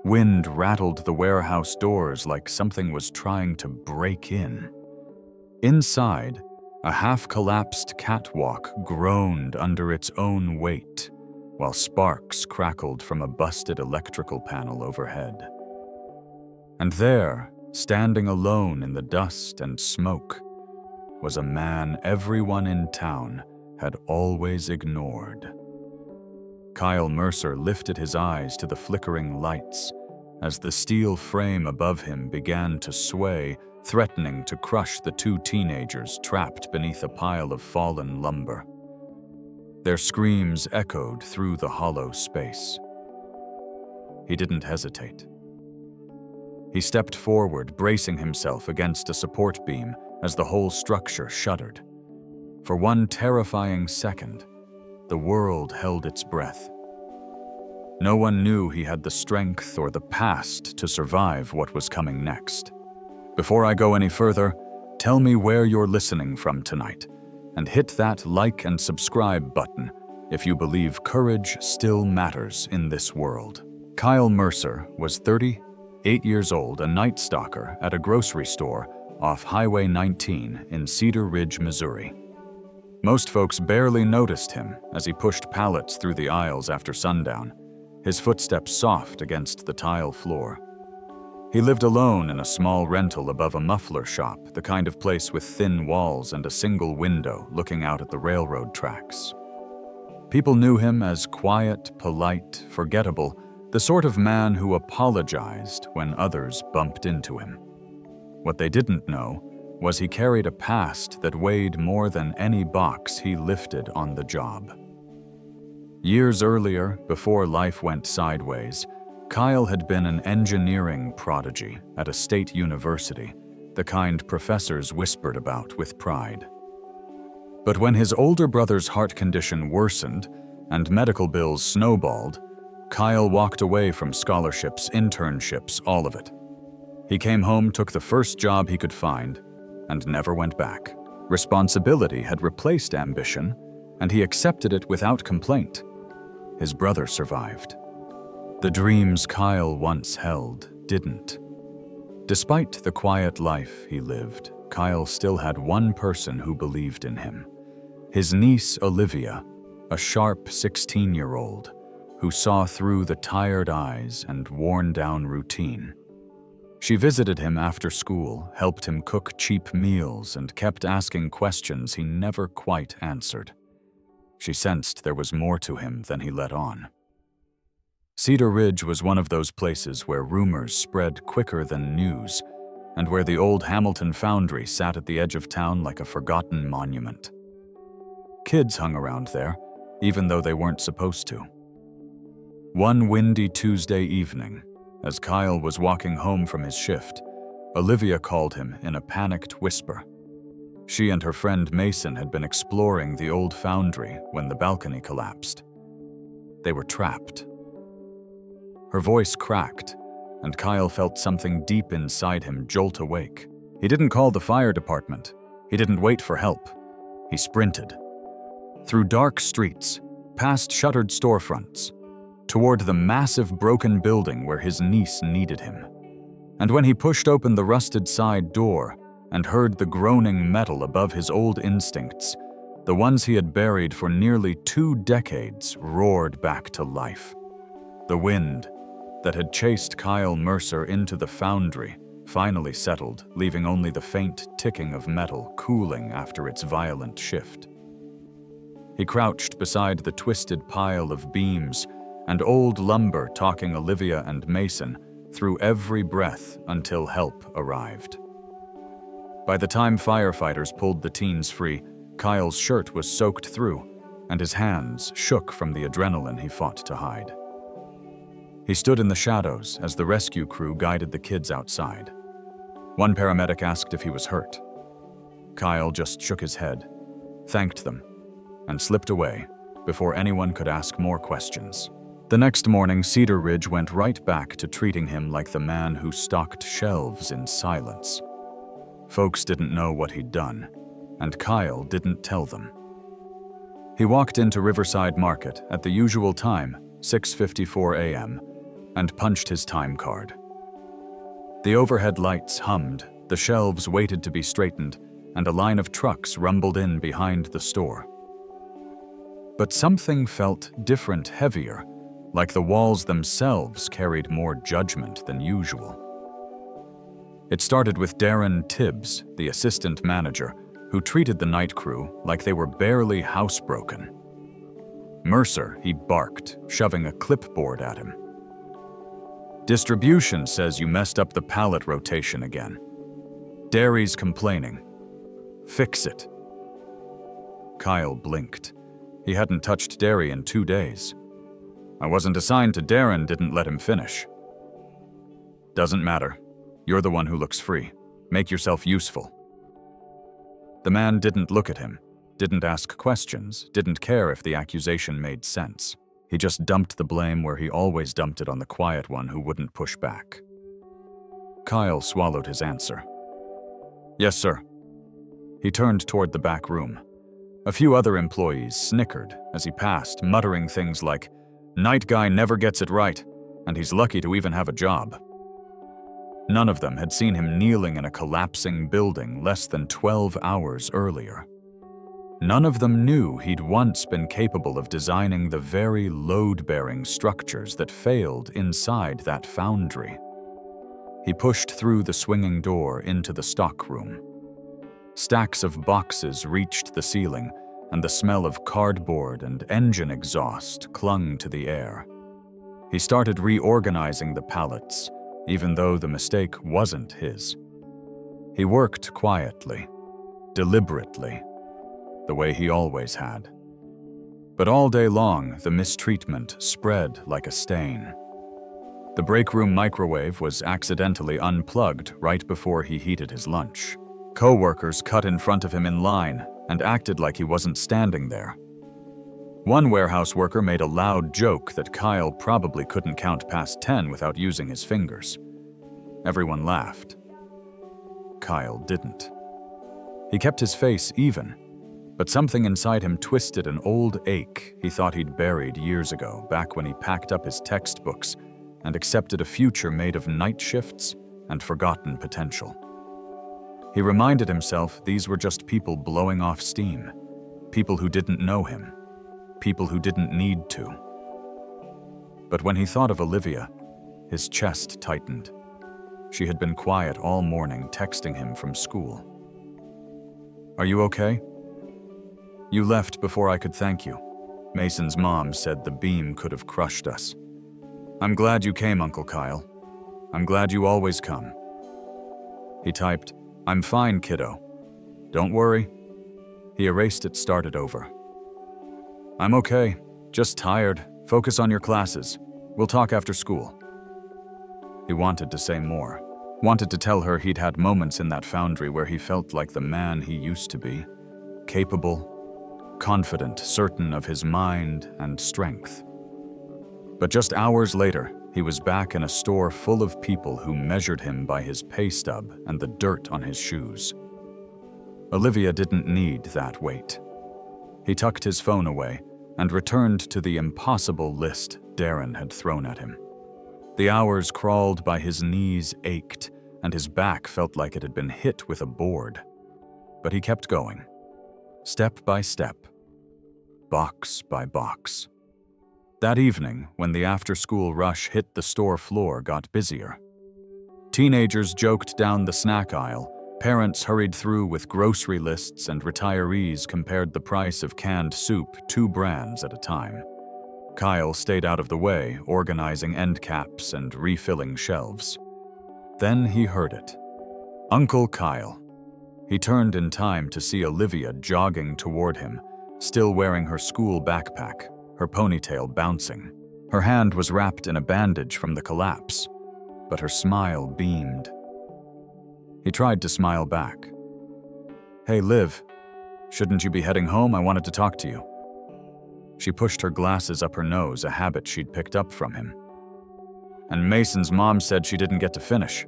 Wind rattled the warehouse doors like something was trying to break in. Inside, a half-collapsed catwalk groaned under its own weight, while sparks crackled from a busted electrical panel overhead. And there, standing alone in the dust and smoke, was a man everyone in town had always ignored. Kyle Mercer lifted his eyes to the flickering lights as the steel frame above him began to sway, threatening to crush the two teenagers trapped beneath a pile of fallen lumber. Their screams echoed through the hollow space. He didn't hesitate. He stepped forward, bracing himself against a support beam as the whole structure shuddered. For one terrifying second, the world held its breath. No one knew he had the strength or the past to survive what was coming next. Before I go any further, tell me where you're listening from tonight, and hit that like and subscribe button if you believe courage still matters in this world. Kyle Mercer was 38 years old, a night stalker at a grocery store off Highway 19 in Cedar Ridge, Missouri. Most folks barely noticed him as he pushed pallets through the aisles after sundown, his footsteps soft against the tile floor. He lived alone in a small rental above a muffler shop, the kind of place with thin walls and a single window looking out at the railroad tracks. People knew him as quiet, polite, forgettable, the sort of man who apologized when others bumped into him. What they didn't know was he carried a past that weighed more than any box he lifted on the job. Years earlier, before life went sideways, Kyle had been an engineering prodigy at a state university, the kind professors whispered about with pride. But when his older brother's heart condition worsened and medical bills snowballed, Kyle walked away from scholarships, internships, all of it. He came home, took the first job he could find, and never went back. Responsibility had replaced ambition, and he accepted it without complaint. His brother survived. The dreams Kyle once held didn't. Despite the quiet life he lived, Kyle still had one person who believed in him. His niece Olivia, a sharp 16-year-old, who saw through the tired eyes and worn-down routine. She visited him after school, helped him cook cheap meals, and kept asking questions he never quite answered. She sensed there was more to him than he let on. Cedar Ridge was one of those places where rumors spread quicker than news, and where the old Hamilton foundry sat at the edge of town like a forgotten monument. Kids hung around there, even though they weren't supposed to. One windy Tuesday evening, as Kyle was walking home from his shift, Olivia called him in a panicked whisper. She and her friend Mason had been exploring the old foundry when the balcony collapsed. They were trapped. Her voice cracked, and Kyle felt something deep inside him jolt awake. He didn't call the fire department. He didn't wait for help. He sprinted. Through dark streets, past shuttered storefronts, toward the massive broken building where his niece needed him. And when he pushed open the rusted side door and heard the groaning metal above his old instincts, the ones he had buried for nearly 2 decades roared back to life. The wind that had chased Kyle Mercer into the foundry finally settled, leaving only the faint ticking of metal cooling after its violent shift. He crouched beside the twisted pile of beams and old lumber, talking Olivia and Mason through every breath until help arrived. By the time firefighters pulled the teens free, Kyle's shirt was soaked through, and his hands shook from the adrenaline he fought to hide. He stood in the shadows as the rescue crew guided the kids outside. One paramedic asked if he was hurt. Kyle just shook his head, thanked them, and slipped away before anyone could ask more questions. The next morning, Cedar Ridge went right back to treating him like the man who stocked shelves in silence. Folks didn't know what he'd done, and Kyle didn't tell them. He walked into Riverside Market at the usual time, 6:54 a.m., and punched his time card. The overhead lights hummed, the shelves waited to be straightened, and a line of trucks rumbled in behind the store. But something felt different, heavier, like the walls themselves carried more judgment than usual. It started with Darren Tibbs, the assistant manager, who treated the night crew like they were barely housebroken. Mercer, he barked, shoving a clipboard at him. Distribution says you messed up the pallet rotation again. Dairy's complaining. Fix it. Kyle blinked. He hadn't touched Dairy in 2 days. I wasn't assigned to Darren, didn't let him finish. Doesn't matter. You're the one who looks free. Make yourself useful. The man didn't look at him, didn't ask questions, didn't care if the accusation made sense. He just dumped the blame where he always dumped it on the quiet one who wouldn't push back. Kyle swallowed his answer. Yes, sir. He turned toward the back room. A few other employees snickered as he passed, muttering things like, "Night guy never gets it right, and he's lucky to even have a job." None of them had seen him kneeling in a collapsing building less than 12 hours earlier. None of them knew he'd once been capable of designing the very load-bearing structures that failed inside that foundry. He pushed through the swinging door into the stockroom. Stacks of boxes reached the ceiling, and the smell of cardboard and engine exhaust clung to the air. He started reorganizing the pallets, even though the mistake wasn't his. He worked quietly, deliberately, the way he always had. But all day long, the mistreatment spread like a stain. The break room microwave was accidentally unplugged right before he heated his lunch. Co-workers cut in front of him in line and acted like he wasn't standing there. One warehouse worker made a loud joke that Kyle probably couldn't count past 10 without using his fingers. Everyone laughed. Kyle didn't. He kept his face even, but something inside him twisted an old ache he thought he'd buried years ago, back when he packed up his textbooks and accepted a future made of night shifts and forgotten potential. He reminded himself these were just people blowing off steam, people who didn't know him, people who didn't need to. But when he thought of Olivia, his chest tightened. She had been quiet all morning, texting him from school. "Are you okay?" "You left before I could thank you. Mason's mom said the beam could have crushed us." "I'm glad you came, Uncle Kyle. I'm glad you always come." He typed, "I'm fine, kiddo. Don't worry." He erased it, started over. "I'm okay. Just tired. Focus on your classes. We'll talk after school." He wanted to say more. Wanted to tell her he'd had moments in that foundry where he felt like the man he used to be. Capable, confident, certain of his mind and strength. But just hours later, he was back in a store full of people who measured him by his pay stub and the dirt on his shoes. Olivia didn't need that weight. He tucked his phone away and returned to the impossible list Darren had thrown at him. The hours crawled by, his knees ached, and his back felt like it had been hit with a board. But he kept going, step by step, box by box. That evening, when the after-school rush hit the store floor, got busier. Teenagers joked down the snack aisle, parents hurried through with grocery lists, and retirees compared the price of canned soup 2 brands at a time. Kyle stayed out of the way, organizing end caps and refilling shelves. Then he heard it. Uncle Kyle. He turned in time to see Olivia jogging toward him, still wearing her school backpack, her ponytail bouncing. Her hand was wrapped in a bandage from the collapse, but her smile beamed. He tried to smile back. "Hey, Liv, shouldn't you be heading home? I wanted to talk to you." She pushed her glasses up her nose, a habit she'd picked up from him. "And Mason's mom said she didn't get to finish."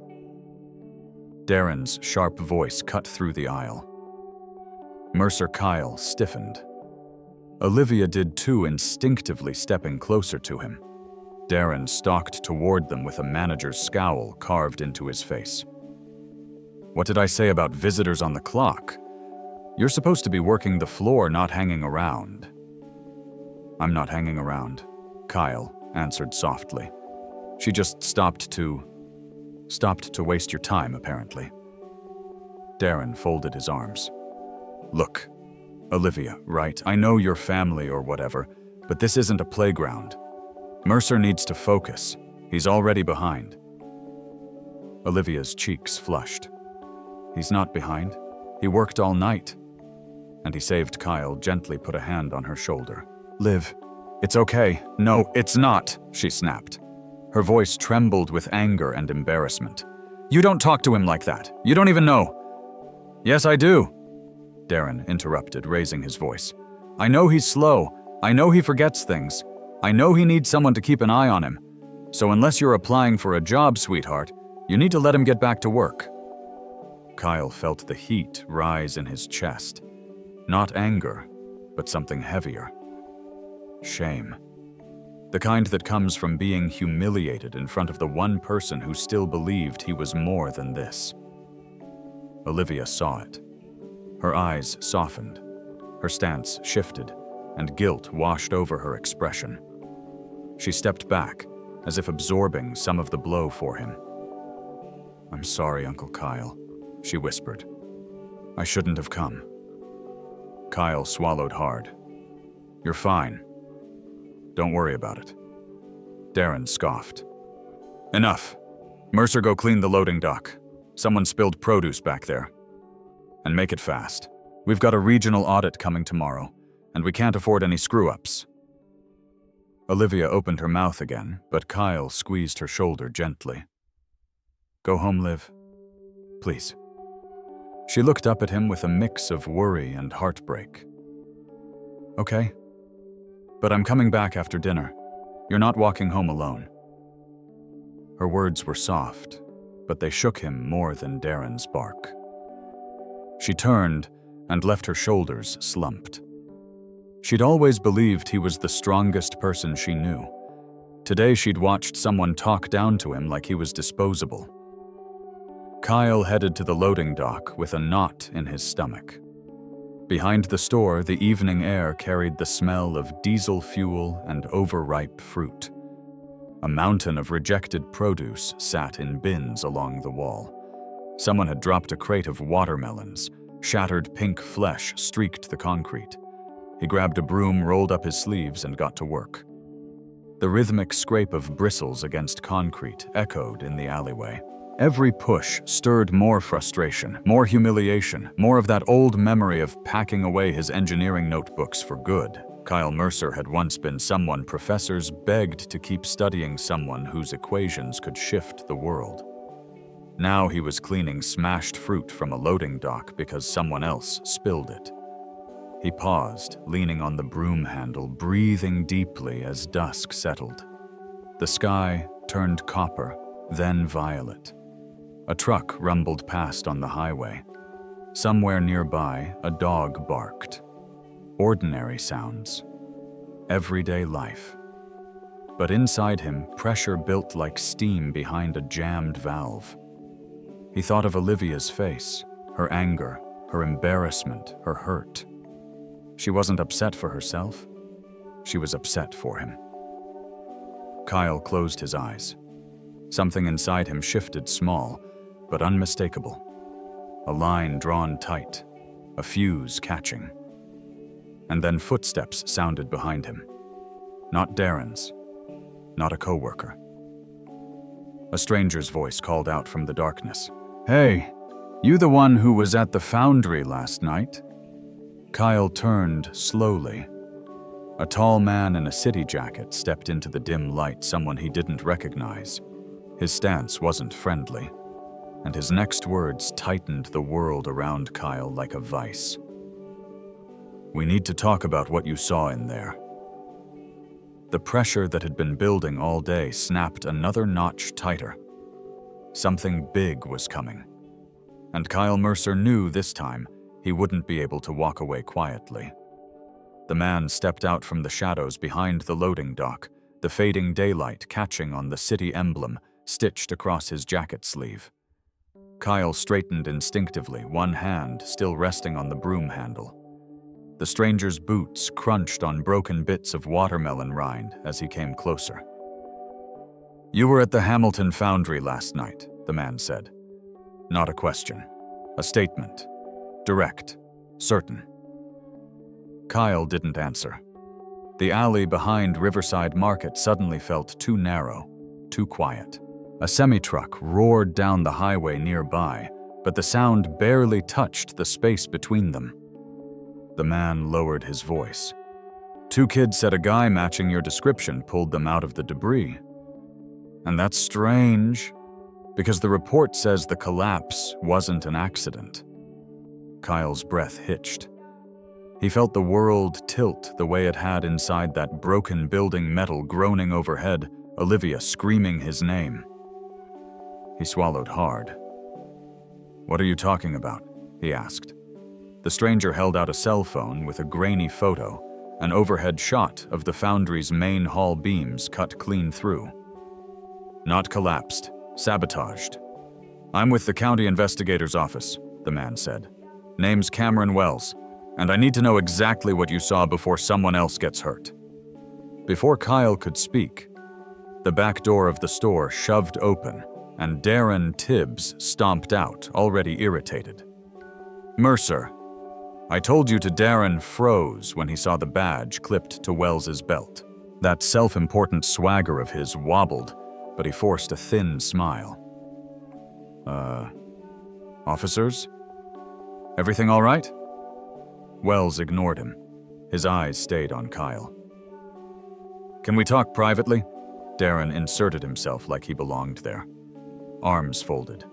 Darren's sharp voice cut through the aisle. Mercer Kyle stiffened. Olivia did too, instinctively stepping closer to him. Darren stalked toward them with a manager's scowl carved into his face. What did I say about visitors on the clock? You're supposed to be working the floor, not hanging around. I'm not hanging around, Kyle answered softly. She just stopped to waste your time, apparently. Darren folded his arms. Look, Olivia, right? I know you're family or whatever, but this isn't a playground. Mercer needs to focus. He's already behind. Olivia's cheeks flushed. He's not behind. He worked all night. And he saved Kyle, gently put a hand on her shoulder. Liv, it's okay. No, it's not, she snapped. Her voice trembled with anger and embarrassment. You don't talk to him like that. You don't even know. Yes, I do, Darren interrupted, raising his voice. I know he's slow. I know he forgets things. I know he needs someone to keep an eye on him. So unless you're applying for a job, sweetheart, you need to let him get back to work. Kyle felt the heat rise in his chest. Not anger, but something heavier. Shame. The kind that comes from being humiliated in front of the one person who still believed he was more than this. Olivia saw it. Her eyes softened. Her stance shifted, and guilt washed over her expression. She stepped back, as if absorbing some of the blow for him. I'm sorry, Uncle Kyle, she whispered. I shouldn't have come. Kyle swallowed hard. You're fine. Don't worry about it. Darren scoffed. Enough. Mercer, go clean the loading dock. Someone spilled produce back there. And make it fast. We've got a regional audit coming tomorrow, and we can't afford any screw-ups. Olivia opened her mouth again, but Kyle squeezed her shoulder gently. Go home, Liv. Please. She looked up at him with a mix of worry and heartbreak. Okay. But I'm coming back after dinner. You're not walking home alone. Her words were soft, but they shook him more than Darren's bark. She turned and left her shoulders slumped. She'd always believed he was the strongest person she knew. Today she'd watched someone talk down to him like he was disposable. Kyle headed to the loading dock with a knot in his stomach. Behind the store, the evening air carried the smell of diesel fuel and overripe fruit. A mountain of rejected produce sat in bins along the wall. Someone had dropped a crate of watermelons. Shattered pink flesh streaked the concrete. He grabbed a broom, rolled up his sleeves, and got to work. The rhythmic scrape of bristles against concrete echoed in the alleyway. Every push stirred more frustration, more humiliation, more of that old memory of packing away his engineering notebooks for good. Kyle Mercer had once been someone professors begged to keep studying, someone whose equations could shift the world. Now he was cleaning smashed fruit from a loading dock because someone else spilled it. He paused, leaning on the broom handle, breathing deeply as dusk settled. The sky turned copper, then violet. A truck rumbled past on the highway. Somewhere nearby, a dog barked. Ordinary sounds. Everyday life. But inside him, pressure built like steam behind a jammed valve. He thought of Olivia's face, her anger, her embarrassment, her hurt. She wasn't upset for herself. She was upset for him. Kyle closed his eyes. Something inside him shifted small, but unmistakable. A line drawn tight, a fuse catching. And then footsteps sounded behind him. Not Darren's, not a coworker. A stranger's voice called out from the darkness. Hey, you the one who was at the foundry last night? Kyle turned slowly. A tall man in a city jacket stepped into the dim light, someone he didn't recognize. His stance wasn't friendly, and his next words tightened the world around Kyle like a vice. We need to talk about what you saw in there. The pressure that had been building all day snapped another notch tighter. Something big was coming, and Kyle Mercer knew this time he wouldn't be able to walk away quietly. The man stepped out from the shadows behind the loading dock, the fading daylight catching on the city emblem stitched across his jacket sleeve. Kyle straightened instinctively, one hand still resting on the broom handle. The stranger's boots crunched on broken bits of watermelon rind as he came closer. "You were at the Hamilton Foundry last night," the man said. Not a question. A statement. Direct. Certain. Kyle didn't answer. The alley behind Riverside Market suddenly felt too narrow, too quiet. A semi-truck roared down the highway nearby, but the sound barely touched the space between them. The man lowered his voice. "Two kids said a guy matching your description pulled them out of the debris. And that's strange, because the report says the collapse wasn't an accident." Kyle's breath hitched. He felt the world tilt the way it had inside that broken building, metal groaning overhead, Olivia screaming his name. He swallowed hard. "What are you talking about?" he asked. The stranger held out a cell phone with a grainy photo, an overhead shot of the foundry's main hall beams cut clean through. "Not collapsed, sabotaged. I'm with the county investigator's office," the man said. "Name's Cameron Wells, and I need to know exactly what you saw before someone else gets hurt." Before Kyle could speak, the back door of the store shoved open, and Darren Tibbs stomped out, already irritated. "Mercer." I told you to. Darren froze when he saw the badge clipped to Wells's belt. That self-important swagger of his wobbled, but he forced a thin smile. Officers? Everything all right?" Wells ignored him. His eyes stayed on Kyle. "Can we talk privately?" Darren inserted himself like he belonged there. Arms folded.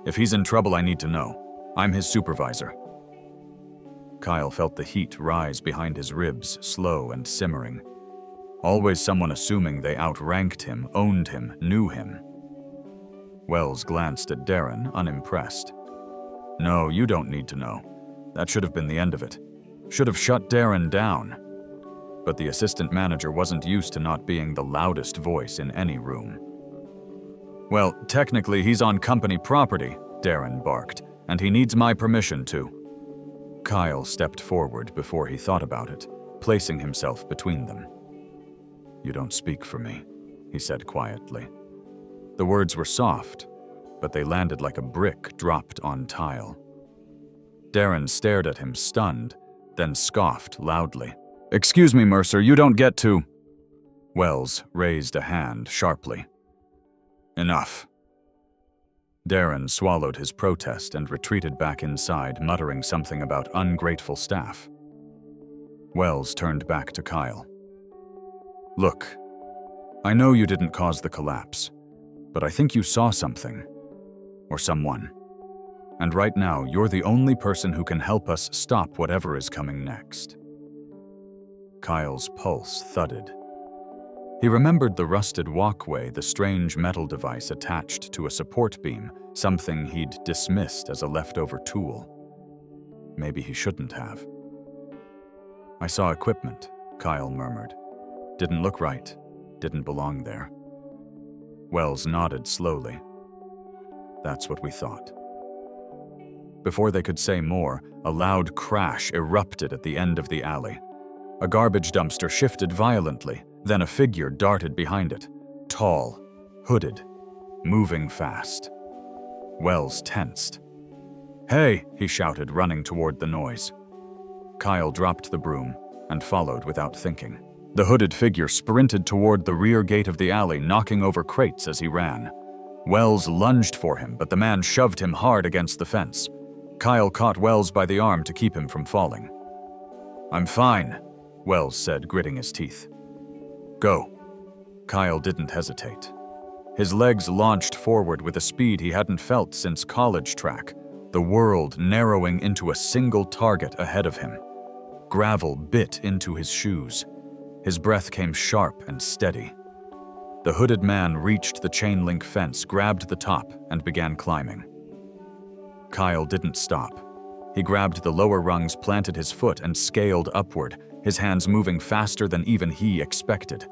"If he's in trouble, I need to know. I'm his supervisor." Kyle felt the heat rise behind his ribs, slow and simmering. Always someone assuming they outranked him, owned him, knew him. Wells glanced at Darren, unimpressed. "No, you don't need to know. That should have been the end of it. Should have shut Darren down." But the assistant manager wasn't used to not being the loudest voice in any room. "Well, technically he's on company property," Darren barked, "and he needs my permission to." Kyle stepped forward before he thought about it, placing himself between them. "You don't speak for me," he said quietly. The words were soft, but they landed like a brick dropped on tile. Darren stared at him, stunned, then scoffed loudly. "Excuse me, Mercer, you don't get to—" Wells raised a hand sharply. "Enough." Darren swallowed his protest and retreated back inside, muttering something about ungrateful staff. Wells turned back to Kyle. "Look, I know you didn't cause the collapse, but I think you saw something, or someone. And right now, you're the only person who can help us stop whatever is coming next." Kyle's pulse thudded. He remembered the rusted walkway, the strange metal device attached to a support beam, something he'd dismissed as a leftover tool. Maybe he shouldn't have. "I saw equipment," Kyle murmured. "Didn't look right, didn't belong there." Wells nodded slowly. "That's what we thought." Before they could say more, a loud crash erupted at the end of the alley. A garbage dumpster shifted violently, then a figure darted behind it, tall, hooded, moving fast. Wells tensed. "Hey!" he shouted, running toward the noise. Kyle dropped the broom and followed without thinking. The hooded figure sprinted toward the rear gate of the alley, knocking over crates as he ran. Wells lunged for him, but the man shoved him hard against the fence. Kyle caught Wells by the arm to keep him from falling. "I'm fine," Wells said, gritting his teeth. "Go." Kyle didn't hesitate. His legs launched forward with a speed he hadn't felt since college track, the world narrowing into a single target ahead of him. Gravel bit into his shoes. His breath came sharp and steady. The hooded man reached the chain-link fence, grabbed the top, and began climbing. Kyle didn't stop. He grabbed the lower rungs, planted his foot, and scaled upward, his hands moving faster than even he expected.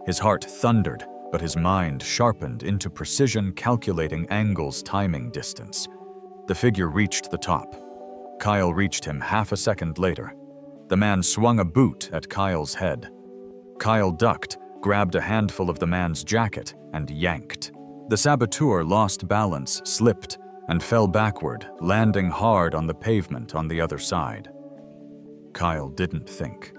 His heart thundered, but his mind sharpened into precision, calculating angles, timing, distance. The figure reached the top. Kyle reached him half a second later. The man swung a boot at Kyle's head. Kyle ducked, grabbed a handful of the man's jacket, and yanked. The saboteur lost balance, slipped, and fell backward, landing hard on the pavement on the other side. Kyle didn't think.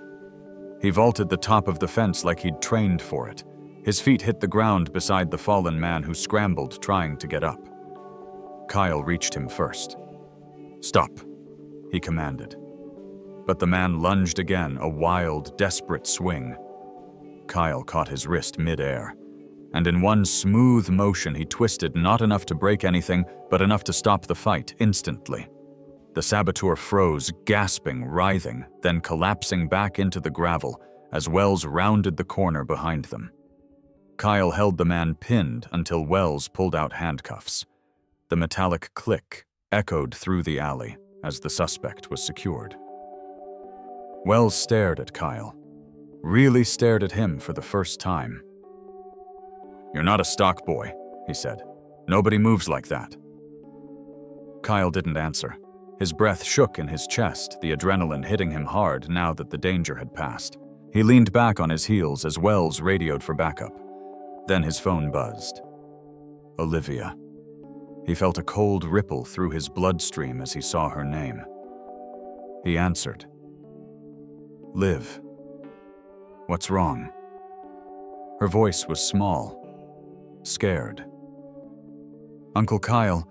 He vaulted the top of the fence like he'd trained for it. His feet hit the ground beside the fallen man who scrambled, trying to get up. Kyle reached him first. "Stop," he commanded. But the man lunged again, a wild, desperate swing. Kyle caught his wrist mid-air, and in one smooth motion he twisted, not enough to break anything, but enough to stop the fight instantly. The saboteur froze, gasping, writhing, then collapsing back into the gravel as Wells rounded the corner behind them. Kyle held the man pinned until Wells pulled out handcuffs. The metallic click echoed through the alley as the suspect was secured. Wells stared at Kyle, really stared at him for the first time. "You're not a stock boy," he said. "Nobody moves like that." Kyle didn't answer. His breath shook in his chest, the adrenaline hitting him hard now that the danger had passed. He leaned back on his heels as Wells radioed for backup. Then his phone buzzed. Olivia. He felt a cold ripple through his bloodstream as he saw her name. He answered. "Liv. What's wrong?" Her voice was small, scared. "Uncle Kyle,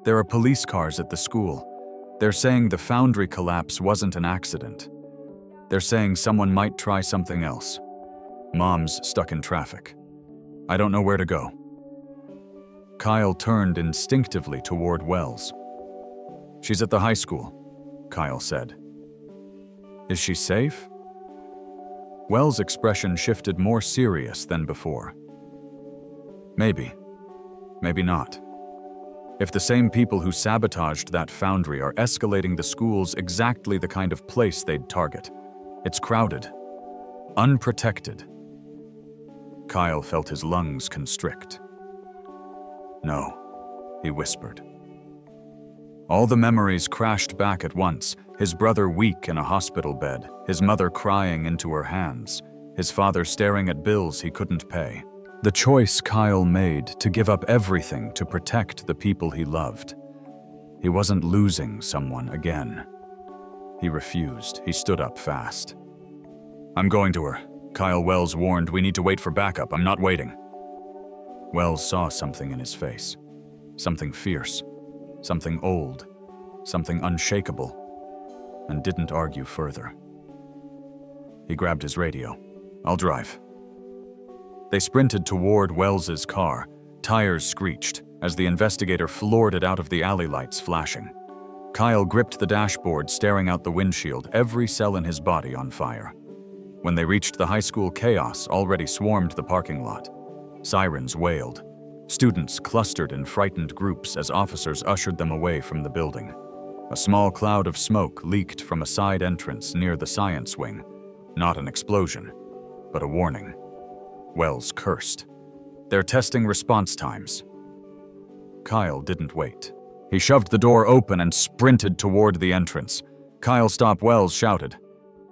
there are police cars at the school. They're saying the foundry collapse wasn't an accident. They're saying someone might try something else. Mom's stuck in traffic. I don't know where to go." Kyle turned instinctively toward Wells. "She's at the high school," Kyle said. "Is she safe?" Wells' expression shifted, more serious than before. "Maybe. Maybe not. If the same people who sabotaged that foundry are escalating the school's exactly the kind of place they'd target. It's crowded. Unprotected." Kyle felt his lungs constrict. "No," he whispered. All the memories crashed back at once, his brother weak in a hospital bed, his mother crying into her hands, his father staring at bills he couldn't pay. The choice Kyle made to give up everything to protect the people he loved. He wasn't losing someone again. He refused. He stood up fast. "I'm going to her," Kyle Wells warned. "We need to wait for backup. I'm not waiting." Wells saw something in his face. Something fierce. Something old. Something unshakable. And didn't argue further. He grabbed his radio. "I'll drive." They sprinted toward Wells's car. Tires screeched as the investigator floored it out of the alley lights flashing. Kyle gripped the dashboard, staring out the windshield, every cell in his body on fire. When they reached the high school, chaos already swarmed the parking lot. Sirens wailed. Students clustered in frightened groups as officers ushered them away from the building. A small cloud of smoke leaked from a side entrance near the science wing. Not an explosion, but a warning. Wells cursed. "They're testing response times." Kyle didn't wait. He shoved the door open and sprinted toward the entrance. "Kyle, stop!" Wells shouted.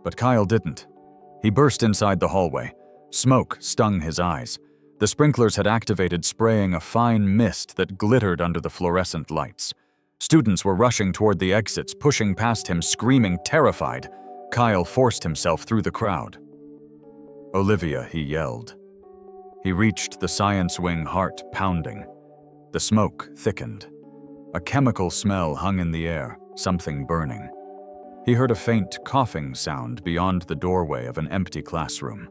But Kyle didn't. He burst inside the hallway. Smoke stung his eyes. The sprinklers had activated, spraying a fine mist that glittered under the fluorescent lights. Students were rushing toward the exits, pushing past him, screaming, terrified. Kyle forced himself through the crowd. "Olivia," he yelled. He reached the science wing, heart pounding. The smoke thickened. A chemical smell hung in the air, something burning. He heard a faint coughing sound beyond the doorway of an empty classroom.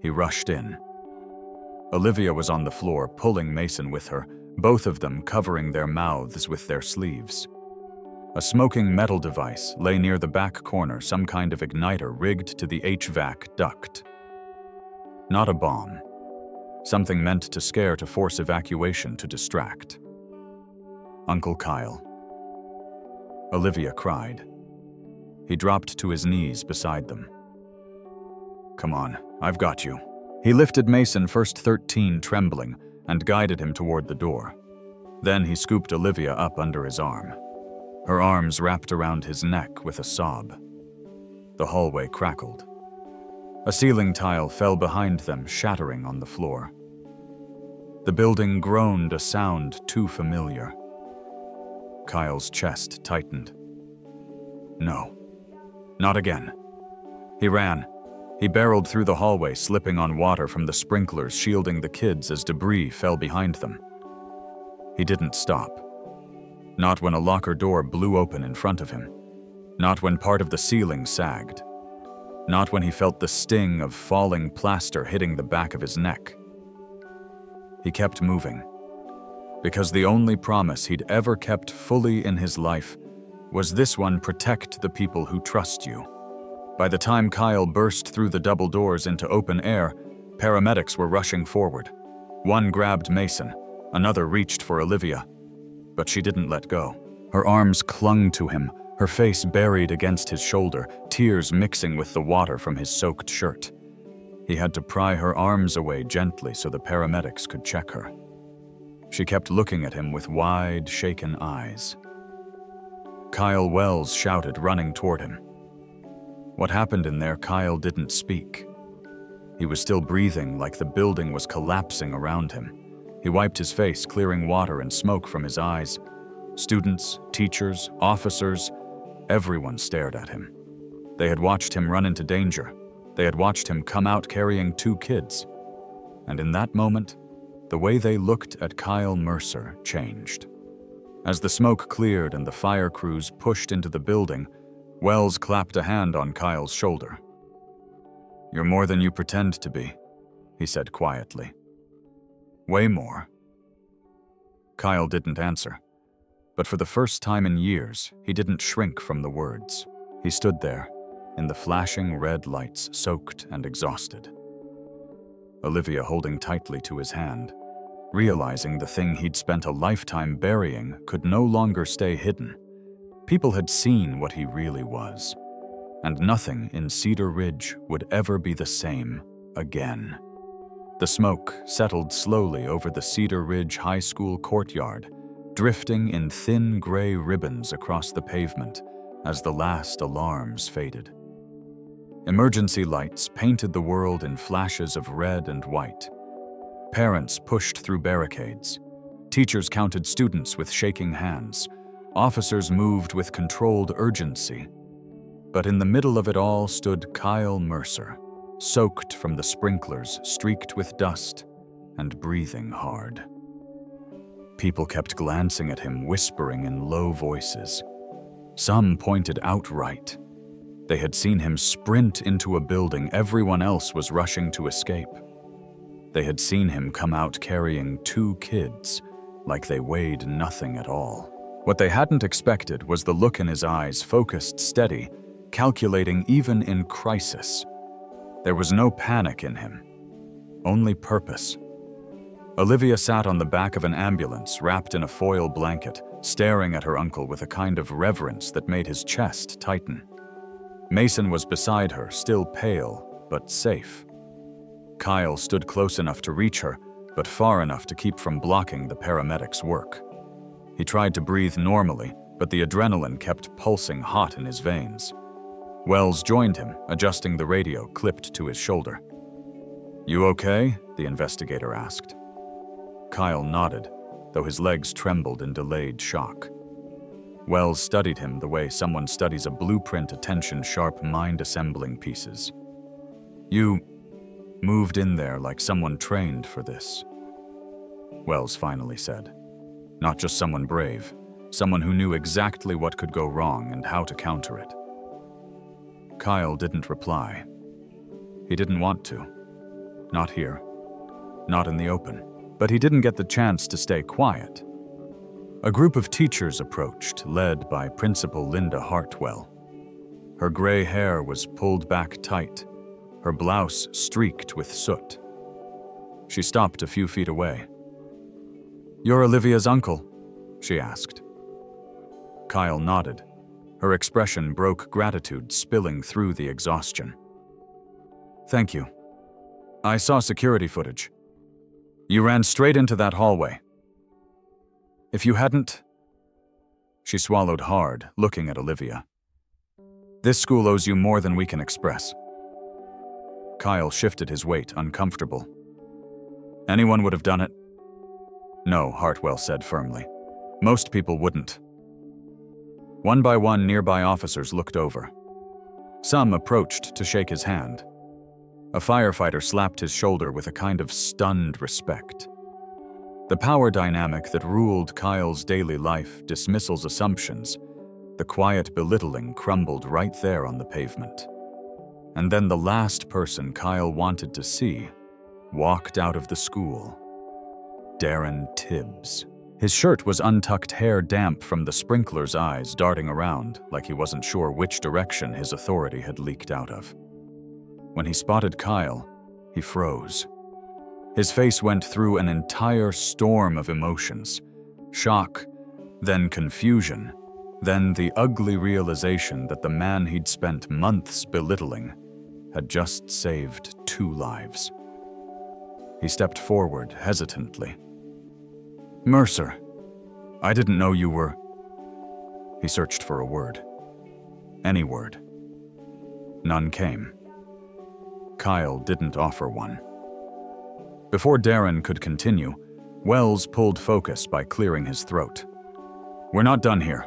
He rushed in. Olivia was on the floor, pulling Mason with her, both of them covering their mouths with their sleeves. A smoking metal device lay near the back corner, some kind of igniter rigged to the HVAC duct. Not a bomb. Something meant to scare, to force evacuation, to distract. "Uncle Kyle." Olivia cried. He dropped to his knees beside them. "Come on, I've got you," He lifted Mason, first 13, trembling, and guided him toward the door. Then he scooped Olivia up under his arm. Her arms wrapped around his neck with a sob. The hallway crackled. A ceiling tile fell behind them, shattering on the floor. The building groaned, a sound too familiar. Kyle's chest tightened. No, not again. He ran. He barreled through the hallway, slipping on water from the sprinklers shielding the kids as debris fell behind them. He didn't stop. Not when a locker door blew open in front of him. Not when part of the ceiling sagged. Not when he felt the sting of falling plaster hitting the back of his neck. He kept moving, because the only promise he'd ever kept fully in his life was this one: protect the people who trust you. By the time Kyle burst through the double doors into open air, paramedics were rushing forward. One grabbed Mason, another reached for Olivia, but she didn't let go. Her arms clung to him, her face buried against his shoulder, tears mixing with the water from his soaked shirt. He had to pry her arms away gently so the paramedics could check her. She kept looking at him with wide, shaken eyes. Kyle Wells shouted, running toward him. What happened in there, Kyle didn't speak. He was still breathing like the building was collapsing around him. He wiped his face, clearing water and smoke from his eyes. Students, teachers, officers, everyone stared at him. They had watched him run into danger. They had watched him come out carrying 2 kids. And in that moment, the way they looked at Kyle Mercer changed. As the smoke cleared and the fire crews pushed into the building, Wells clapped a hand on Kyle's shoulder. "You're more than you pretend to be," he said quietly. "Way more." Kyle didn't answer, but for the first time in years, he didn't shrink from the words. He stood there, in the flashing red lights, soaked and exhausted. Olivia holding tightly to his hand, realizing the thing he'd spent a lifetime burying could no longer stay hidden. People had seen what he really was, and nothing in Cedar Ridge would ever be the same again. The smoke settled slowly over the Cedar Ridge High School courtyard, drifting in thin gray ribbons across the pavement as the last alarms faded. Emergency lights painted the world in flashes of red and white. Parents pushed through barricades. Teachers counted students with shaking hands. Officers moved with controlled urgency. But in the middle of it all stood Kyle Mercer, soaked from the sprinklers, streaked with dust, and breathing hard. People kept glancing at him, whispering in low voices. Some pointed outright. They had seen him sprint into a building everyone else was rushing to escape. They had seen him come out carrying 2 kids, like they weighed nothing at all. What they hadn't expected was the look in his eyes, focused, steady, calculating even in crisis. There was no panic in him, only purpose. Olivia sat on the back of an ambulance, wrapped in a foil blanket, staring at her uncle with a kind of reverence that made his chest tighten. Mason was beside her, still pale, but safe. Kyle stood close enough to reach her, but far enough to keep from blocking the paramedics' work. He tried to breathe normally, but the adrenaline kept pulsing hot in his veins. Wells joined him, adjusting the radio clipped to his shoulder. "You okay?" the investigator asked. Kyle nodded, though his legs trembled in delayed shock. Wells studied him the way someone studies a blueprint, attention-sharp, mind-assembling pieces. "You moved in there like someone trained for this," Wells finally said. "Not just someone brave, someone who knew exactly what could go wrong and how to counter it." Kyle didn't reply. He didn't want to. Not here. Not in the open. But he didn't get the chance to stay quiet. A group of teachers approached, led by Principal Linda Hartwell. Her gray hair was pulled back tight, her blouse streaked with soot. She stopped a few feet away. "You're Olivia's uncle?" she asked. Kyle nodded. Her expression broke gratitude, spilling through the exhaustion. "Thank you." I saw security footage. You ran straight into that hallway. If you hadn't... She swallowed hard, looking at Olivia. This school owes you more than we can express. Kyle shifted his weight, uncomfortable. Anyone would have done it? No, Hartwell said firmly. Most people wouldn't. One by one, nearby officers looked over. Some approached to shake his hand. A firefighter slapped his shoulder with a kind of stunned respect. The power dynamic that ruled Kyle's daily life, dismissal's assumptions, the quiet belittling crumbled right there on the pavement. And then the last person Kyle wanted to see walked out of the school. Darren Tibbs. His shirt was untucked hair damp from the sprinkler's eyes darting around like he wasn't sure which direction his authority had leaked out of. When he spotted Kyle, he froze. His face went through an entire storm of emotions. Shock, then confusion, then the ugly realization that the man he'd spent months belittling had just saved 2 lives. He stepped forward hesitantly. Mercer, I didn't know you were... He searched for a word. Any word. None came. Kyle didn't offer one. Before Darren could continue, Wells pulled focus by clearing his throat. We're not done here.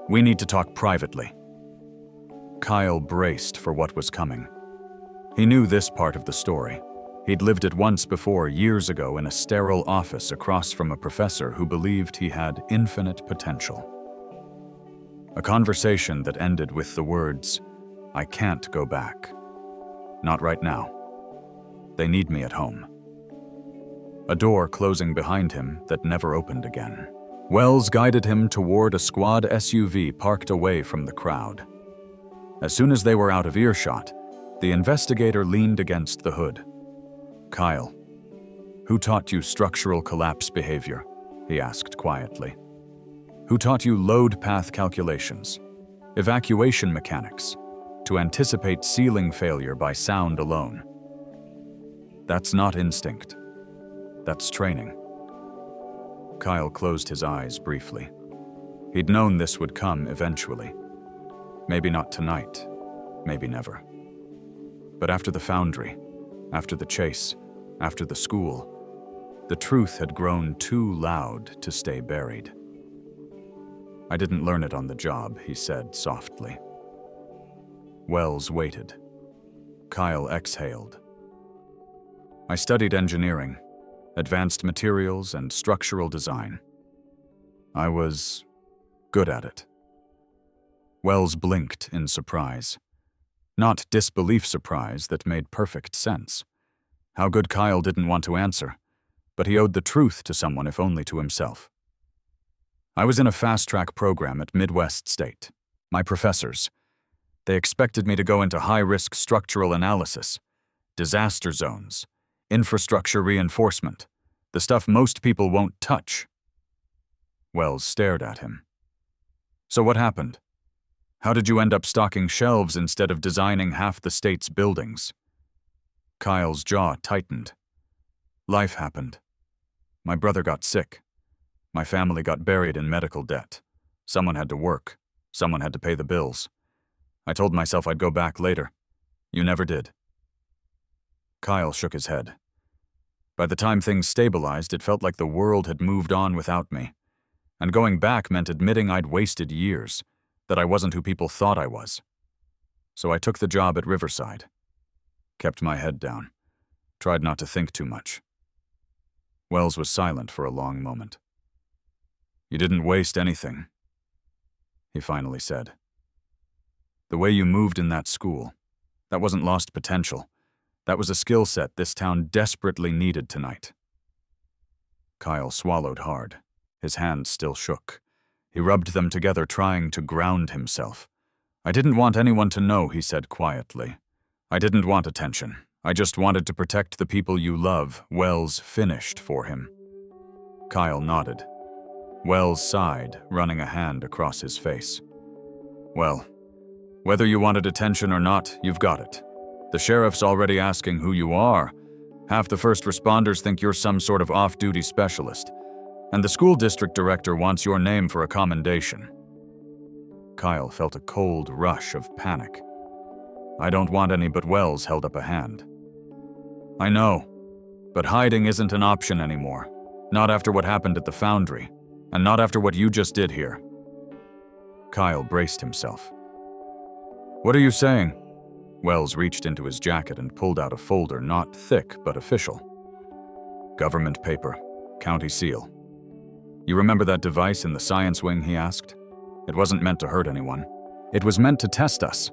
We need to talk privately. Kyle braced for what was coming. He knew this part of the story. He'd lived it once before, years ago, in a sterile office across from a professor who believed he had infinite potential. A conversation that ended with the words, "I can't go back. Not right now. They need me at home." A door closing behind him that never opened again. Wells guided him toward a squad SUV parked away from the crowd. As soon as they were out of earshot, the investigator leaned against the hood. Kyle, who taught you structural collapse behavior? He asked quietly. Who taught you load path calculations, evacuation mechanics, to anticipate ceiling failure by sound alone? That's not instinct. That's training. Kyle closed his eyes briefly. He'd known this would come eventually. Maybe not tonight, maybe never. But after the foundry, after the chase, after the school, the truth had grown too loud to stay buried. I didn't learn it on the job, he said softly. Wells waited. Kyle exhaled. I studied engineering, advanced materials, and structural design. I was good at it. Wells blinked in surprise. Not disbelief surprise that made perfect sense. How good Kyle didn't want to answer, but he owed the truth to someone if only to himself. I was in a fast-track program at Midwest State. My professors, they expected me to go into high-risk structural analysis, disaster zones, infrastructure reinforcement, the stuff most people won't touch. Wells stared at him. So what happened? How did you end up stocking shelves instead of designing half the state's buildings? Kyle's jaw tightened. Life happened. My brother got sick. My family got buried in medical debt. Someone had to work. Someone had to pay the bills. I told myself I'd go back later. You never did. Kyle shook his head. By the time things stabilized, it felt like the world had moved on without me. And going back meant admitting I'd wasted years, that I wasn't who people thought I was. So I took the job at Riverside. Kept my head down. Tried not to think too much. Wells was silent for a long moment. You didn't waste anything, he finally said. The way you moved in that school, that wasn't lost potential. That was a skill set this town desperately needed tonight. Kyle swallowed hard. His hands still shook. He rubbed them together, trying to ground himself. I didn't want anyone to know, he said quietly. I didn't want attention. I just wanted to protect the people you love. Wells finished for him. Kyle nodded. Wells sighed, running a hand across his face. Well, whether you wanted attention or not, you've got it. The sheriff's already asking who you are, Half the first responders think you're some sort of off-duty specialist, and the school district director wants your name for a commendation. Kyle felt a cold rush of panic. I don't want any, but Wells held up a hand. I know, but hiding isn't an option anymore. Not after what happened at the foundry, and not after what you just did here. Kyle braced himself. What are you saying? Wells reached into his jacket and pulled out a folder not thick but official. Government paper, county seal. You remember that device in the science wing, he asked? It wasn't meant to hurt anyone. It was meant to test us.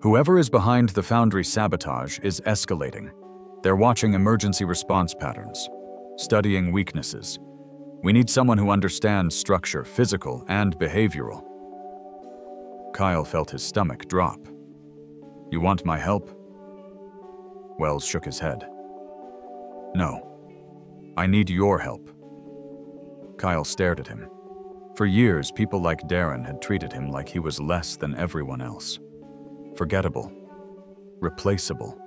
Whoever is behind the foundry sabotage is escalating. They're watching emergency response patterns, studying weaknesses. We need someone who understands structure, physical and behavioral. Kyle felt his stomach drop. You want my help? Wells shook his head. No. I need your help. Kyle stared at him. For years, people like Darren had treated him like he was less than everyone else. Forgettable. Replaceable.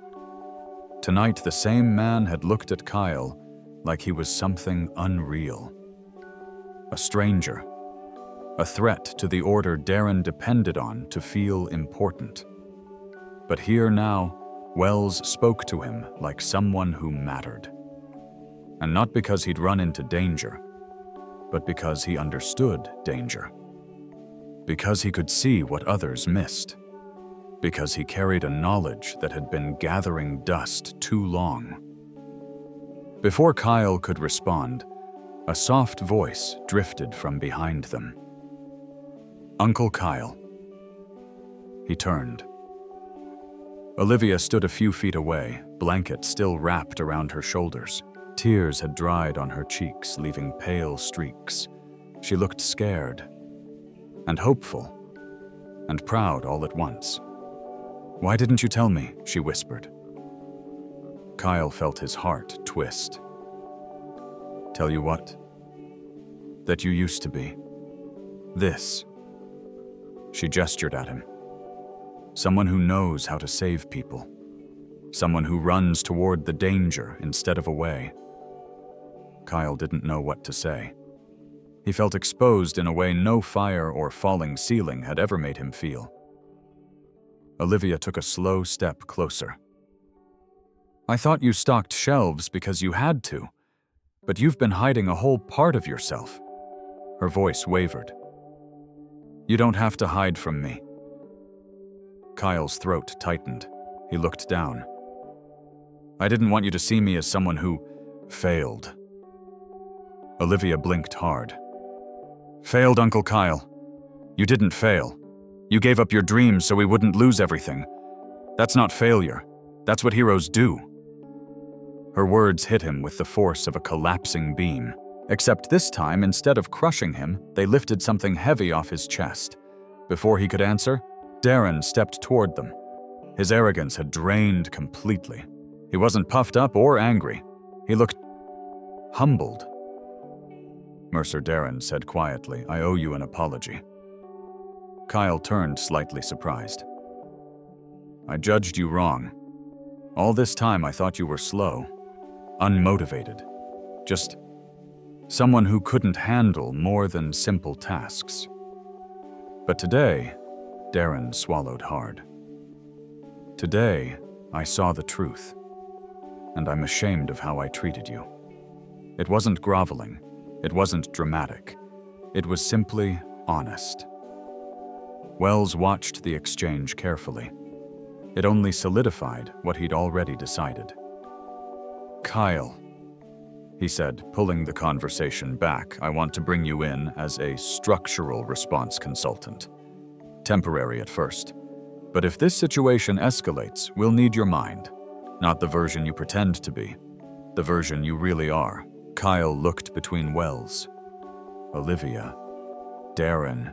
Tonight, the same man had looked at Kyle like he was something unreal. A stranger. A threat to the order Darren depended on to feel important. But here now, Wells spoke to him like someone who mattered. And not because he'd run into danger, but because he understood danger. Because he could see what others missed. Because he carried a knowledge that had been gathering dust too long. Before Kyle could respond, a soft voice drifted from behind them. Uncle Kyle. He turned. Olivia stood a few feet away, blanket still wrapped around her shoulders. Tears had dried on her cheeks, leaving pale streaks. She looked scared, and hopeful, and proud all at once. Why didn't you tell me? She whispered. Kyle felt his heart twist. Tell you what? That you used to be. This. She gestured at him. Someone who knows how to save people. Someone who runs toward the danger instead of away. Kyle didn't know what to say. He felt exposed in a way no fire or falling ceiling had ever made him feel. Olivia took a slow step closer. I thought you stocked shelves because you had to, but you've been hiding a whole part of yourself. Her voice wavered. You don't have to hide from me. Kyle's throat tightened. He looked down. I didn't want you to see me as someone who failed. Olivia blinked hard. Failed, Uncle Kyle. You didn't fail. You gave up your dreams so we wouldn't lose everything. That's not failure. That's what heroes do. Her words hit him with the force of a collapsing beam. Except this time, instead of crushing him, they lifted something heavy off his chest. Before he could answer, Darren stepped toward them. His arrogance had drained completely. He wasn't puffed up or angry. He looked humbled. Mercer Darren said quietly, I owe you an apology. Kyle turned slightly surprised. I judged you wrong. All this time I thought you were slow, unmotivated, just someone who couldn't handle more than simple tasks. But today, Darren swallowed hard. Today, I saw the truth, and I'm ashamed of how I treated you. It wasn't groveling, it wasn't dramatic, it was simply honest. Wells watched the exchange carefully. It only solidified what he'd already decided. Kyle, he said, pulling the conversation back, I want to bring you in as a structural response consultant. Temporary at first. But if this situation escalates, we'll need your mind. Not the version you pretend to be. The version you really are. Kyle looked between Wells, Olivia, Darren,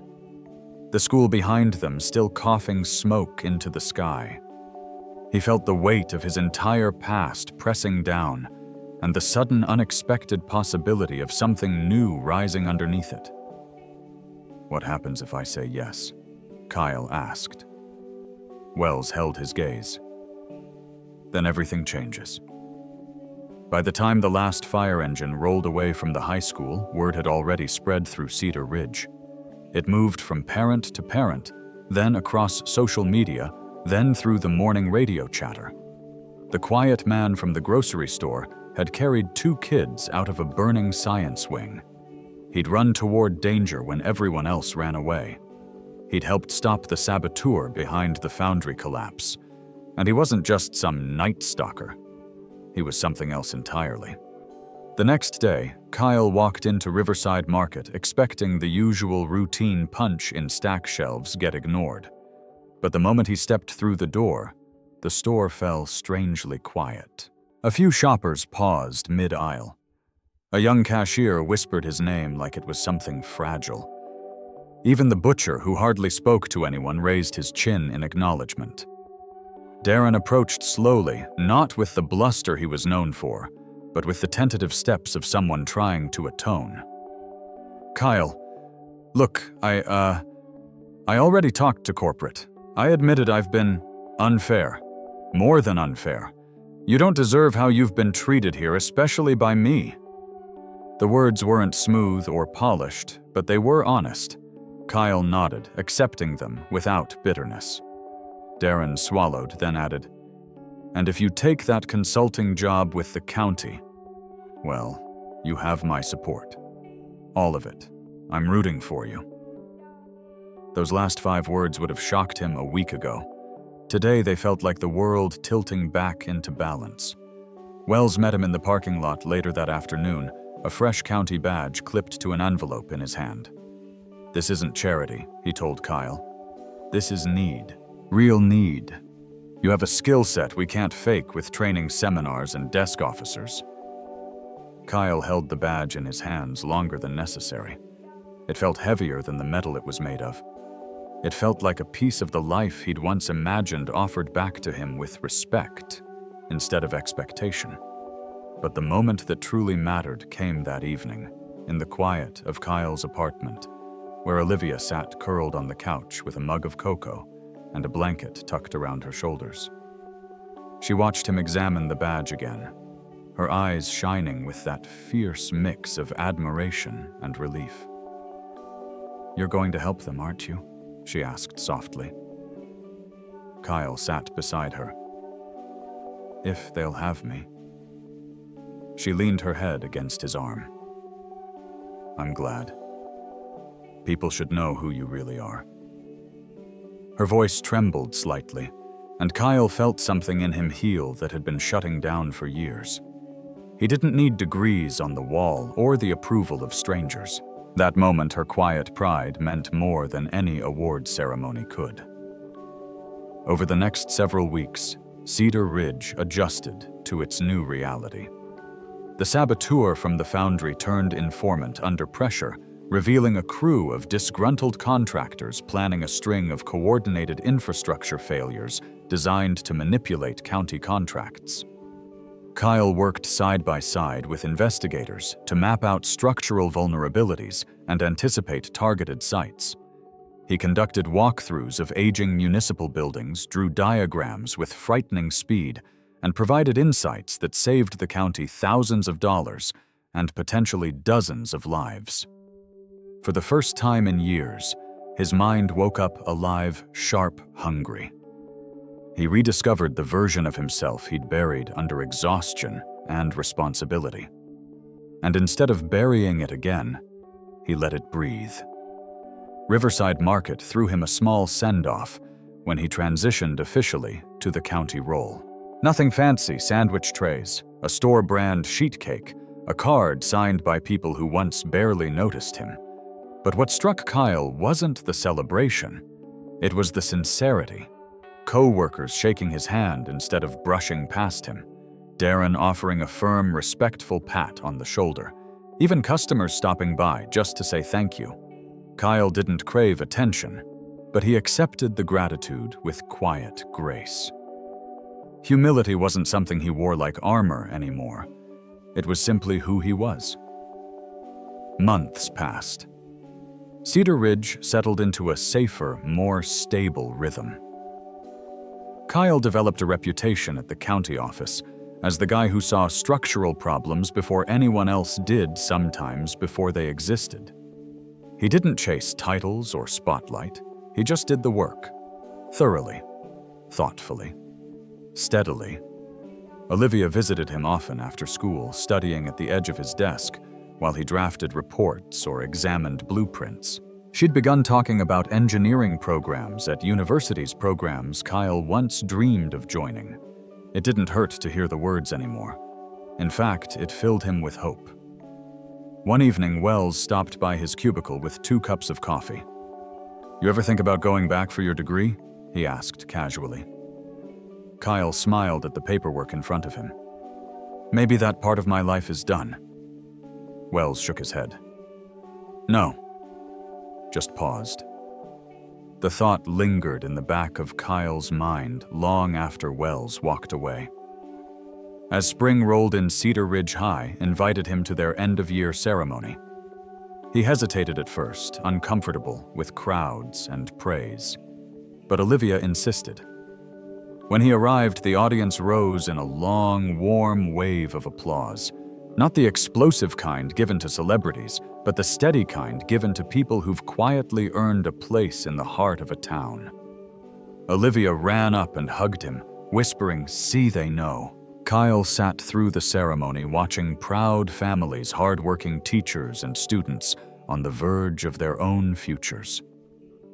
the school behind them still coughing smoke into the sky. He felt the weight of his entire past pressing down, and the sudden unexpected possibility of something new rising underneath it. What happens if I say yes? Kyle asked. Wells held his gaze. Then everything changes. By the time the last fire engine rolled away from the high school, word had already spread through Cedar Ridge. It moved from parent to parent, then across social media, then through the morning radio chatter. The quiet man from the grocery store had carried 2 kids out of a burning science wing. He'd run toward danger when everyone else ran away. He'd helped stop the saboteur behind the foundry collapse. And he wasn't just some night stalker. He was something else entirely. The next day, Kyle walked into Riverside Market expecting the usual routine punch in stack shelves get ignored. But the moment he stepped through the door, the store fell strangely quiet. A few shoppers paused mid-aisle. A young cashier whispered his name like it was something fragile. Even the butcher, who hardly spoke to anyone, raised his chin in acknowledgement. Darren approached slowly, not with the bluster he was known for, but with the tentative steps of someone trying to atone. "Kyle, look, I already talked to corporate. I admitted I've been unfair. More than unfair. You don't deserve how you've been treated here, especially by me." The words weren't smooth or polished, but they were honest. Kyle nodded, accepting them without bitterness. Darren swallowed, then added, "And if you take that consulting job with the county, well, you have my support. All of it. I'm rooting for you." Those last 5 words would have shocked him a week ago. Today they felt like the world tilting back into balance. Wells met him in the parking lot later that afternoon, a fresh county badge clipped to an envelope in his hand. "This isn't charity," he told Kyle. "This is need. Real need. You have a skill set we can't fake with training seminars and desk officers." Kyle held the badge in his hands longer than necessary. It felt heavier than the metal it was made of. It felt like a piece of the life he'd once imagined offered back to him with respect instead of expectation. But the moment that truly mattered came that evening, in the quiet of Kyle's apartment, where Olivia sat curled on the couch with a mug of cocoa and a blanket tucked around her shoulders. She watched him examine the badge again, her eyes shining with that fierce mix of admiration and relief. "You're going to help them, aren't you?" she asked softly. Kyle sat beside her. "If they'll have me." She leaned her head against his arm. "I'm glad. People should know who you really are." Her voice trembled slightly, and Kyle felt something in him heal that had been shutting down for years. He didn't need degrees on the wall or the approval of strangers. That moment, her quiet pride meant more than any award ceremony could. Over the next several weeks, Cedar Ridge adjusted to its new reality. The saboteur from the foundry turned informant under pressure, revealing a crew of disgruntled contractors planning a string of coordinated infrastructure failures designed to manipulate county contracts. Kyle worked side by side with investigators to map out structural vulnerabilities and anticipate targeted sites. He conducted walkthroughs of aging municipal buildings, drew diagrams with frightening speed, and provided insights that saved the county thousands of dollars and potentially dozens of lives. For the first time in years, his mind woke up alive, sharp, hungry. He rediscovered the version of himself he'd buried under exhaustion and responsibility. And instead of burying it again, he let it breathe. Riverside Market threw him a small send-off when he transitioned officially to the county role. Nothing fancy, sandwich trays, a store-brand sheet cake, a card signed by people who once barely noticed him. But what struck Kyle wasn't the celebration, it was the sincerity. Co-workers shaking his hand instead of brushing past him. Darren offering a firm, respectful pat on the shoulder. Even customers stopping by just to say thank you. Kyle didn't crave attention, but he accepted the gratitude with quiet grace. Humility wasn't something he wore like armor anymore. It was simply who he was. Months passed. Cedar Ridge settled into a safer, more stable rhythm. Kyle developed a reputation at the county office as the guy who saw structural problems before anyone else did, sometimes before they existed. He didn't chase titles or spotlight. He just did the work. Thoroughly, thoughtfully, steadily. Olivia visited him often after school, studying at the edge of his desk while he drafted reports or examined blueprints. She'd begun talking about engineering programs at universities, programs Kyle once dreamed of joining. It didn't hurt to hear the words anymore. In fact, it filled him with hope. One evening, Wells stopped by his cubicle with 2 cups of coffee. "You ever think about going back for your degree?" he asked casually. Kyle smiled at the paperwork in front of him. "Maybe that part of my life is done." Wells shook his head. "No." Just paused. The thought lingered in the back of Kyle's mind long after Wells walked away. As spring rolled in, Cedar Ridge High invited him to their end-of-year ceremony. He hesitated at first, uncomfortable with crowds and praise. But Olivia insisted. When he arrived, the audience rose in a long, warm wave of applause. Not the explosive kind given to celebrities, but the steady kind given to people who've quietly earned a place in the heart of a town. Olivia ran up and hugged him, whispering, "See, they know." Kyle sat through the ceremony, watching proud families, hardworking teachers and students on the verge of their own futures.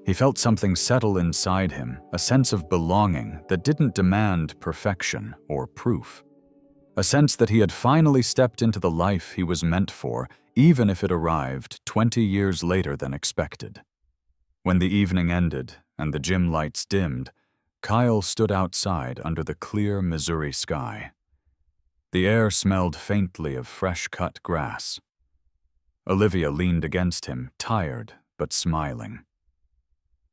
He felt something settle inside him, a sense of belonging that didn't demand perfection or proof. A sense that he had finally stepped into the life he was meant for, even if it arrived 20 years later than expected. When the evening ended and the gym lights dimmed, Kyle stood outside under the clear Missouri sky. The air smelled faintly of fresh-cut grass. Olivia leaned against him, tired but smiling.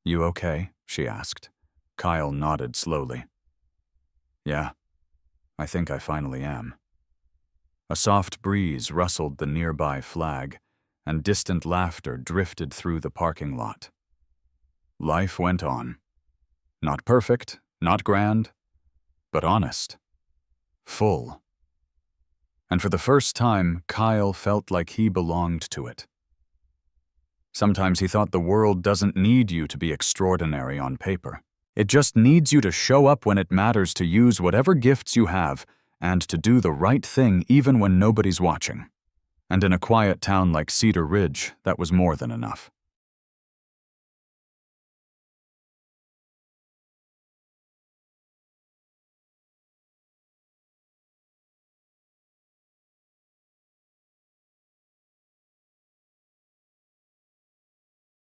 "You okay?" she asked. Kyle nodded slowly. "Yeah, I think I finally am." A soft breeze rustled the nearby flag, and distant laughter drifted through the parking lot. Life went on. Not perfect, not grand, but honest. Full. And for the first time, Kyle felt like he belonged to it. Sometimes he thought the world doesn't need you to be extraordinary on paper. It just needs you to show up when it matters, to use whatever gifts you have, and to do the right thing even when nobody's watching. And in a quiet town like Cedar Ridge, that was more than enough.